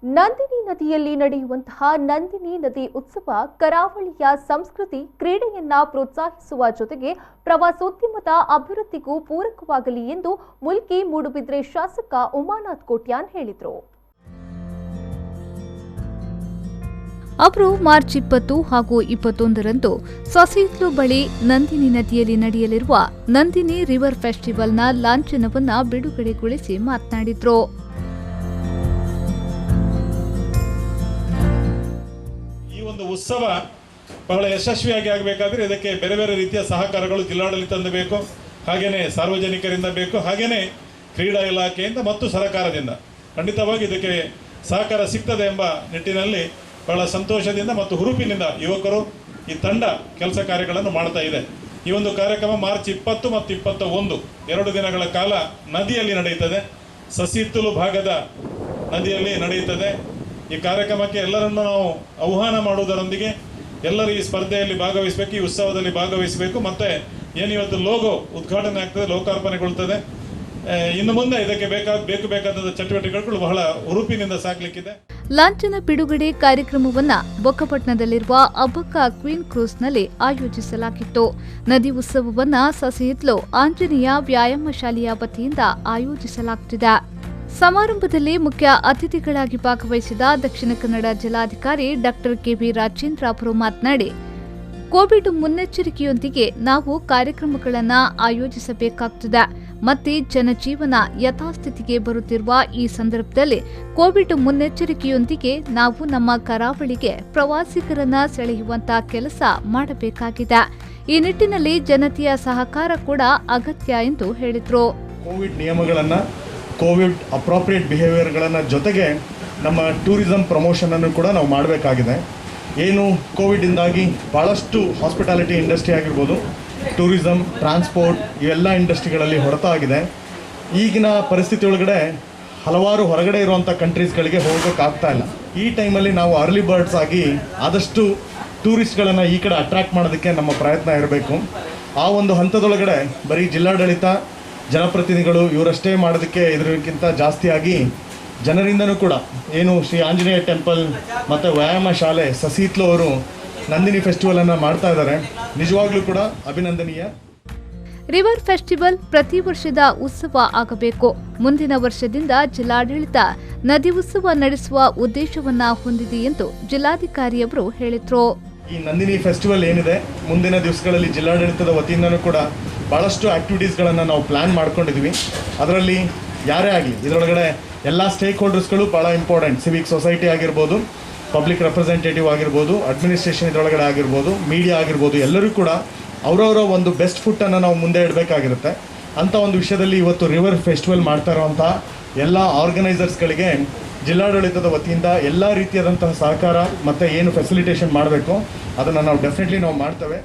ನಂದಿನಿ ನದಿಯಲ್ಲಿ ನಡೆಯುವಂತಹ ನಂದಿನಿ ನದಿ ಉತ್ಸವ ಕರಾವಳಿಯ ಸಂಸ್ಕೃತಿ ಕ್ರೀಡೆಯನ್ನ ಪ್ರೋತ್ಸಾಹಿಸುವ ಜೊತೆಗೆ ಪ್ರವಾಸೋದ್ಯಮದ ಅಭಿವೃದ್ಧಿಗೂ ಪೂರಕವಾಗಲಿ ಎಂದು ಮುಲ್ಕಿ ಮೂಡುಬಿದ್ರೆ ಶಾಸಕ ಉಮಾನಾಥ್ ಕೋಟ್ಯಾನ್ ಹೇಳಿದರು. ಅವರು ಮಾರ್ಚ್ 20 ಹಾಗೂ 21ರಂದು ಸೊಸೈಟ್ಲು ಬಳಿ ನಂದಿನಿ ನದಿಯಲ್ಲಿ ನಡೆಯಲಿರುವ ನಂದಿನಿ ರಿವರ್ ಫೆಸ್ಟಿವಲ್ನ ಲಾಂಛನವನ್ನು ಬಿಡುಗಡೆಗೊಳಿಸಿ ಮಾತನಾಡಿದರು. ಉತ್ಸವ ಬಹಳ ಯಶಸ್ವಿಯಾಗಿ ಆಗಬೇಕಾದ್ರೆ ಇದಕ್ಕೆ ಬೇರೆ ಬೇರೆ ರೀತಿಯ ಸಹಕಾರಗಳು ಜಿಲ್ಲಾಡಳಿತದಿಂದ ಬೇಕು, ಹಾಗೇನೆ ಸಾರ್ವಜನಿಕರಿಂದ ಬೇಕು, ಹಾಗೇನೆ ಕ್ರೀಡಾ ಇಲಾಖೆಯಿಂದ ಮತ್ತು ಸರ್ಕಾರದಿಂದ ಖಂಡಿತವಾಗಿ ಇದಕ್ಕೆ ಸಹಕಾರ ಸಿಗ್ತದೆ ಎಂಬ ನಿಟ್ಟಿನಲ್ಲಿ ಬಹಳ ಸಂತೋಷದಿಂದ ಮತ್ತು ಹುರುಪಿನಿಂದ ಯುವಕರು ಈ ತಂಡ ಕೆಲಸ ಕಾರ್ಯಗಳನ್ನು ಮಾಡ್ತಾ ಇದೆ. ಈ ಒಂದು ಕಾರ್ಯಕ್ರಮ ಮಾರ್ಚ್ 20 ಮತ್ತು 21 2 ದಿನಗಳ ಕಾಲ ನದಿಯಲ್ಲಿ ನಡೆಯುತ್ತದೆ. ಸಸಿಹಿತ್ತಲು ಭಾಗದ ನದಿಯಲ್ಲಿ ನಡೆಯುತ್ತದೆ. ಈ ಕಾರ್ಯಕ್ರಮಕ್ಕೆ ಎಲ್ಲರನ್ನು ನಾವು ಆಹ್ವಾನ ಮಾಡುವುದರೊಂದಿಗೆ ಎಲ್ಲರೂ ಈ ಸ್ಪರ್ಧೆಯಲ್ಲಿ ಭಾಗವಹಿಸಬೇಕು, ಈ ಉತ್ಸವದಲ್ಲಿ ಭಾಗವಹಿಸಬೇಕು. ಮತ್ತೆ ಏನಿವತ್ತು ಲೋಗೋ ಉದ್ಘಾಟನೆ ಆಗ್ತದೆ, ಲೋಕಾರ್ಪಣೆಗೊಳ್ತದೆ. ಇನ್ನು ಮುಂದೆ ಇದಕ್ಕೆ ಬೇಕಾದ ಚಟುವಟಿಕೆಗಳು ಬಹಳ ಹುರುಪಿನಿಂದ ಸಾಗಲಿಕ್ಕಿದೆ. ಲಾಂಛನ ಬಿಡುಗಡೆ ಕಾರ್ಯಕ್ರಮವನ್ನು ಬೊಕ್ಕಪಟ್ಟಣದಲ್ಲಿರುವ ಅಬ್ಬಕ್ಕ ಕ್ವೀನ್ ಕ್ರೂಸ್ನಲ್ಲಿ ಆಯೋಜಿಸಲಾಗಿತ್ತು. ನದಿ ಉತ್ಸವವನ್ನು ಸಸಿಹಿತ್ಲು ಆಂಜನೇಯ ವ್ಯಾಯಾಮ ಶಾಲೆಯ ವತಿಯಿಂದ ಆಯೋಜಿಸಲಾಗುತ್ತಿದೆ. ಸಮಾರಂಭದಲ್ಲಿ ಮುಖ್ಯ ಅತಿಥಿಗಳಾಗಿ ಭಾಗವಹಿಸಿದ ದಕ್ಷಿಣ ಕನ್ನಡ ಜಿಲ್ಲಾಧಿಕಾರಿ ಡಾ ಕೆ.ವಿ. ರಾಜೇಂದ್ರ ಅವರು ಮಾತನಾಡಿ, ಕೋವಿಡ್ ಮುನ್ನೆಚ್ಚರಿಕೆಯೊಂದಿಗೆ ನಾವು ಕಾರ್ಯಕ್ರಮಗಳನ್ನು ಆಯೋಜಿಸಬೇಕಾಗುತ್ತದೆ. ಮತ್ತೆ ಜನಜೀವನ ಯಥಾಸ್ಥಿತಿಗೆ ಬರುತ್ತಿರುವ ಈ ಸಂದರ್ಭದಲ್ಲಿ ಕೋವಿಡ್ ಮುನ್ನೆಚ್ಚರಿಕೆಯೊಂದಿಗೆ ನಾವು ನಮ್ಮ ಕರಾವಳಿಗೆ ಪ್ರವಾಸಿಗರನ್ನ ಸೆಳೆಯುವಂತಹ ಕೆಲಸ ಮಾಡಬೇಕಾಗಿದೆ. ಈ ನಿಟ್ಟಿನಲ್ಲಿ ಜನತೆಯ ಸಹಕಾರ ಕೂಡ ಅಗತ್ಯ ಎಂದು ಹೇಳಿದರು. ಕೋವಿಡ್ ನಿಯಮಗಳನ್ನು, ಕೋವಿಡ್ ಅಪ್ರಾಪ್ರಿಯೇಟ್ ಬಿಹೇವಿಯರ್ಗಳನ್ನು ಜೊತೆಗೆ ನಮ್ಮ ಟೂರಿಸಂ ಪ್ರಮೋಷನನ್ನು ಕೂಡ ನಾವು ಮಾಡಬೇಕಾಗಿದೆ. ಏನು ಕೋವಿಡಿಂದಾಗಿ ಭಾಳಷ್ಟು ಹಾಸ್ಪಿಟಾಲಿಟಿ ಇಂಡಸ್ಟ್ರಿ ಆಗಿರ್ಬೋದು, ಟೂರಿಸಂ, ಟ್ರಾನ್ಸ್ಪೋರ್ಟ್ ಇವೆಲ್ಲ ಇಂಡಸ್ಟ್ರಿಗಳಲ್ಲಿ ಹೊಡೆತ ಆಗಿದೆ. ಈಗಿನ ಪರಿಸ್ಥಿತಿ ಒಳಗಡೆ ಹಲವಾರು ಹೊರಗಡೆ ಇರುವಂಥ ಕಂಟ್ರೀಸ್ಗಳಿಗೆ ಹೋಗೋಕ್ಕಾಗ್ತಾ ಇಲ್ಲ. ಈ ಟೈಮಲ್ಲಿ ನಾವು ಅರ್ಲಿ ಬರ್ಡ್ಸ್ ಆಗಿ ಆದಷ್ಟು ಟೂರಿಸ್ಟ್ಗಳನ್ನು ಈ ಕಡೆ ಅಟ್ರ್ಯಾಕ್ಟ್ ಮಾಡೋದಕ್ಕೆ ನಮ್ಮ ಪ್ರಯತ್ನ ಇರಬೇಕು. ಆ ಒಂದು ಹಂತದೊಳಗಡೆ ಬರೀ ಜಿಲ್ಲಾಡಳಿತ, ಜನಪ್ರತಿನಿಧಿಗಳು ಇವರಷ್ಟೇ ಮಾಡೋದಕ್ಕೆ ಇದಕ್ಕಿಂತ ಜಾಸ್ತಿಯಾಗಿ ಜನರಿಂದನೂ ಕೂಡ ಏನು ಶ್ರೀ ಆಂಜನೇಯ ಟೆಂಪಲ್ ಮತ್ತು ವ್ಯಾಯಾಮ ಶಾಲೆ ಸಸಿಹಿತ್ಲು ಅವರು ನಂದಿನಿ ಫೆಸ್ಟಿವಲನ್ನು ಮಾಡ್ತಾ ಇದ್ದಾರೆ. ನಿಜವಾಗ್ಲೂ ಕೂಡ ಅಭಿನಂದನೀಯ. ರಿವರ್ ಫೆಸ್ಟಿವಲ್ ಪ್ರತಿ ವರ್ಷದ ಉತ್ಸವ ಆಗಬೇಕು. ಮುಂದಿನ ವರ್ಷದಿಂದ ಜಿಲ್ಲಾಡಳಿತ ನದಿ ಉತ್ಸವ ನಡೆಸುವ ಉದ್ದೇಶವನ್ನ ಹೊಂದಿದೆ ಎಂದು ಜಿಲ್ಲಾಧಿಕಾರಿಯವರು ಹೇಳಿದರು. ಈ ನಂದಿನಿ ಫೆಸ್ಟಿವಲ್ ಏನಿದೆ, ಮುಂದಿನ ದಿವಸಗಳಲ್ಲಿ ಜಿಲ್ಲಾಡಳಿತದ ವತಿಯಿಂದನೂ ಕೂಡ ಭಾಳಷ್ಟು ಆ್ಯಕ್ಟಿವಿಟೀಸ್ಗಳನ್ನು ನಾವು ಪ್ಲ್ಯಾನ್ ಮಾಡ್ಕೊಂಡಿದ್ವಿ. ಅದರಲ್ಲಿ ಯಾರೇ ಆಗಲಿ ಇದರೊಳಗಡೆ ಎಲ್ಲ ಸ್ಟೇಕ್ ಹೋಲ್ಡರ್ಸ್ಗಳು ಭಾಳ ಇಂಪಾರ್ಟೆಂಟ್. ಸಿವಿಕ್ ಸೊಸೈಟಿ ಆಗಿರ್ಬೋದು, ಪಬ್ಲಿಕ್ ರೆಪ್ರೆಸೆಂಟೇಟಿವ್ ಆಗಿರ್ಬೋದು, ಅಡ್ಮಿನಿಸ್ಟ್ರೇಷನ್ ಇದರೊಳಗಡೆ ಆಗಿರ್ಬೋದು, ಮೀಡಿಯಾ ಆಗಿರ್ಬೋದು, ಎಲ್ಲರೂ ಕೂಡ ಅವರವರ ಒಂದು ಬೆಸ್ಟ್ ಫುಟ್ಟನ್ನು ನಾವು ಮುಂದೆ ಇಡಬೇಕಾಗಿರುತ್ತೆ. ಅಂಥ ಒಂದು ವಿಷಯದಲ್ಲಿ ಇವತ್ತು ರಿವರ್ ಫೆಸ್ಟಿವಲ್ ಮಾಡ್ತಾ ಇರುವಂಥ ಎಲ್ಲ ಆರ್ಗನೈಸರ್ಸ್ಗಳಿಗೆ ಜಿಲ್ಲಾಡಳಿತದ ವತಿಯಿಂದ ಎಲ್ಲ ರೀತಿಯಾದಂತಹ ಸಹಕಾರ ಮತ್ತು ಏನು ಫೆಸಿಲಿಟೇಷನ್ ಮಾಡಬೇಕು ಅದನ್ನು ನಾವು ಡೆಫಿನೆಟ್ಲಿ ನಾವು ಮಾಡ್ತೇವೆ.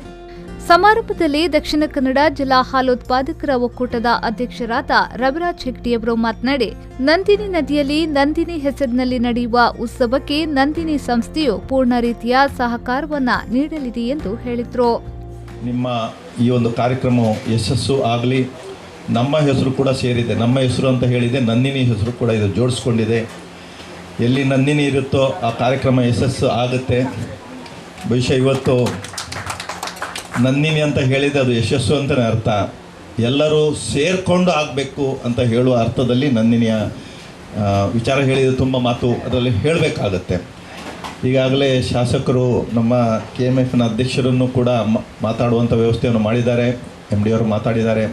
ಸಮಾರಂಭದಲ್ಲಿ ದಕ್ಷಿಣ ಕನ್ನಡ ಜಿಲ್ಲಾ ಹಾಲುತ್ಪಾದಕರ ಒಕ್ಕೂಟದ ಅಧ್ಯಕ್ಷರಾದ ರವಿರಾಜ್ ಹೆಗ್ಡೆಯವರು ಮಾತನಾಡಿ, ನಂದಿನಿ ನದಿಯಲ್ಲಿ ನಂದಿನಿ ಹೆಸರಿನಲ್ಲಿ ನಡೆಯುವ ಉತ್ಸವಕ್ಕೆ ನಂದಿನಿ ಸಂಸ್ಥೆಯು ಪೂರ್ಣ ರೀತಿಯ ಸಹಕಾರವನ್ನ ನೀಡಲಿದೆ ಎಂದು ಹೇಳಿದರು. ನಿಮ್ಮ ಈ ಒಂದು ಕಾರ್ಯಕ್ರಮ ಯಶಸ್ಸು ಆಗಲಿ. ನಮ್ಮ ಹೆಸರು ಕೂಡ ಸೇರಿದೆ, ನಮ್ಮ ಹೆಸರು ಅಂತ ಹೇಳಿದೆ, ನಂದಿನಿ ಹೆಸರು ಕೂಡ ಇದು ಜೋಡಿಸ್ಕೊಂಡಿದೆ. ಎಲ್ಲಿ ನಂದಿನಿ ಇರುತ್ತೋ ಆ ಕಾರ್ಯಕ್ರಮ ಯಶಸ್ಸು ಆಗುತ್ತೆ. ಬಹುಶಃ ಇವತ್ತು ನಂದಿನಿ ಅಂತ ಹೇಳಿದೆ ಅದು ಯಶಸ್ಸು ಅಂತಲೇ ಅರ್ಥ. ಎಲ್ಲರೂ ಸೇರಿಕೊಂಡು ಆಗಬೇಕು ಅಂತ ಹೇಳುವ ಅರ್ಥದಲ್ಲಿ ನಂದಿನಿಯ ವಿಚಾರ ಹೇಳಿದ ತುಂಬ ಮಾತು ಅದರಲ್ಲಿ ಹೇಳಬೇಕಾಗತ್ತೆ. ಈಗಾಗಲೇ ಶಾಸಕರು ನಮ್ಮ KMFನ ಅಧ್ಯಕ್ಷರನ್ನು ಕೂಡ ಮಾತಾಡುವಂಥ ವ್ಯವಸ್ಥೆಯನ್ನು ಮಾಡಿದ್ದಾರೆ. MD ಅವರು ಮಾತಾಡಿದ್ದಾರೆ.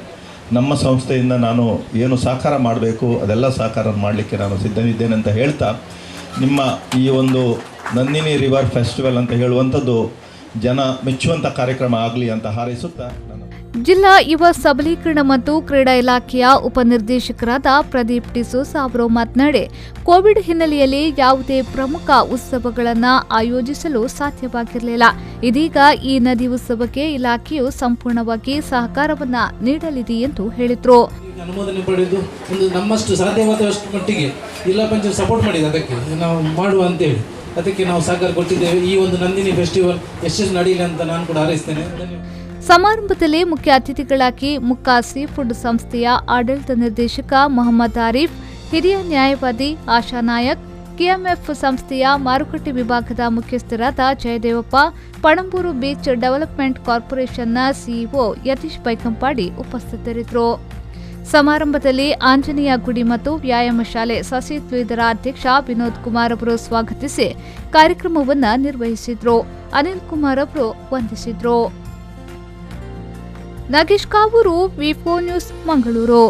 ನಮ್ಮ ಸಂಸ್ಥೆಯಿಂದ ನಾನು ಏನು ಸಹಕಾರ ಮಾಡಬೇಕು ಅದೆಲ್ಲ ಸಹಕಾರ ಮಾಡಲಿಕ್ಕೆ ನಾನು ಸಿದ್ಧನಿದ್ದೇನೆ ಅಂತ ಹೇಳ್ತಾ, ನಿಮ್ಮ ಈ ಒಂದು ನಂದಿನಿ ರಿವರ್ ಫೆಸ್ಟಿವಲ್ ಅಂತ ಹೇಳುವಂಥದ್ದು ಜನ ಮೆಚ್ಚುವಂಥ ಕಾರ್ಯಕ್ರಮ ಆಗಲಿ ಅಂತ ಹಾರೈಸುತ್ತಾ ಜಿಲ್ಲಾ ಯುವ ಸಬಲೀಕರಣ ಮತ್ತು ಕ್ರೀಡಾ ಇಲಾಖೆಯ ಉಪನಿರ್ದೇಶಕರಾದ ಪ್ರದೀಪ್ ಡಿಸೋಸಾ ಅವರು ಮಾತನಾಡಿ, ಕೋವಿಡ್ ಹಿನ್ನೆಲೆಯಲ್ಲಿ ಯಾವುದೇ ಪ್ರಮುಖ ಉತ್ಸವಗಳನ್ನು ಆಯೋಜಿಸಲು ಸಾಧ್ಯವಾಗಿರಲಿಲ್ಲ. ಇದೀಗ ಈ ನದಿ ಉತ್ಸವಕ್ಕೆ ಇಲಾಖೆಯು ಸಂಪೂರ್ಣವಾಗಿ ಸಹಕಾರವನ್ನ ನೀಡಲಿದೆ ಎಂದು ಹೇಳಿದರು. ಅನುಮೋದನೆ ಪಡೆದು ಒಂದು ನಮ್ಮಷ್ಟು ಸಾಧ್ಯವಾದಷ್ಟು ಮಟ್ಟಿಗೆ ಜಿಲ್ಲಾ ಪಂಚಾಯತ್ ಸಪೋರ್ಟ್ ಮಾಡಿದೆ, ಅದಕ್ಕೆ ನಾವು ಮಾಡುವ ಅಂತೇಳಿ ಅದಕ್ಕೆ ನಾವು ಸಹಕಾರ ಕೊಟ್ಟಿದ್ದೇವೆ. ಈ ಒಂದು ನಂದಿನಿ ಫೆಸ್ಟಿವಲ್ ಯಶಸ್ಸು ನಡೆಯಲಿ ಅಂತ ನಾನು ಕೂಡ ಹಾರೈಸ್ತೇನೆ. ಸಮಾರಂಭದಲ್ಲಿ ಮುಖ್ಯ ಅತಿಥಿಗಳಾಗಿ ಮುಕ್ಕಾ ಸೀ ಫುಡ್ ಸಂಸ್ಥೆಯ ಆಡಳಿತ ನಿರ್ದೇಶಕ ಮೊಹಮ್ಮದ್ ಆರಿಫ್, ಹಿರಿಯ ನ್ಯಾಯವಾದಿ ಆಶಾ ನಾಯಕ್, ಕೆಎಂಎಫ್ ಸಂಸ್ಥೆಯ ಮಾರುಕಟ್ಟೆ ವಿಭಾಗದ ಮುಖ್ಯಸ್ಥರಾದ ಜಯದೇವಪ್ಪ, ಪಣಂಬೂರು ಬೀಚ್ ಡೆವಲಪ್ಮೆಂಟ್ ಕಾರ್ಪೊರೇಷನ್ನ ಸಿಇಒ ಯತೀಶ್ ಬೈಕಂಪಾಡಿ ಉಪಸ್ಥಿತರಿದ್ದರು. ಸಮಾರಂಭದಲ್ಲಿ ಆಂಜನೇಯ ಗುಡಿ ಮತ್ತು ವ್ಯಾಯಾಮ ಶಾಲೆ ಸಸಿ ದ್ವಿದರ ಅಧ್ಯಕ್ಷ ವಿನೋದ್ ಕುಮಾರ್ ಅವರು ಸ್ವಾಗತಿಸಿ ಕಾರ್ಯಕ್ರಮವನ್ನು ನಿರ್ವಹಿಸಿದ್ರು. ಅನಿಲ್ ಕುಮಾರ್ ಅವರು ವಂದಿಸಿದ್ರು. ನಾಗೇಶ್ ಕಾವೂರು, ವಿ4 ನ್ಯೂಸ್, ಮಂಗಳೂರು.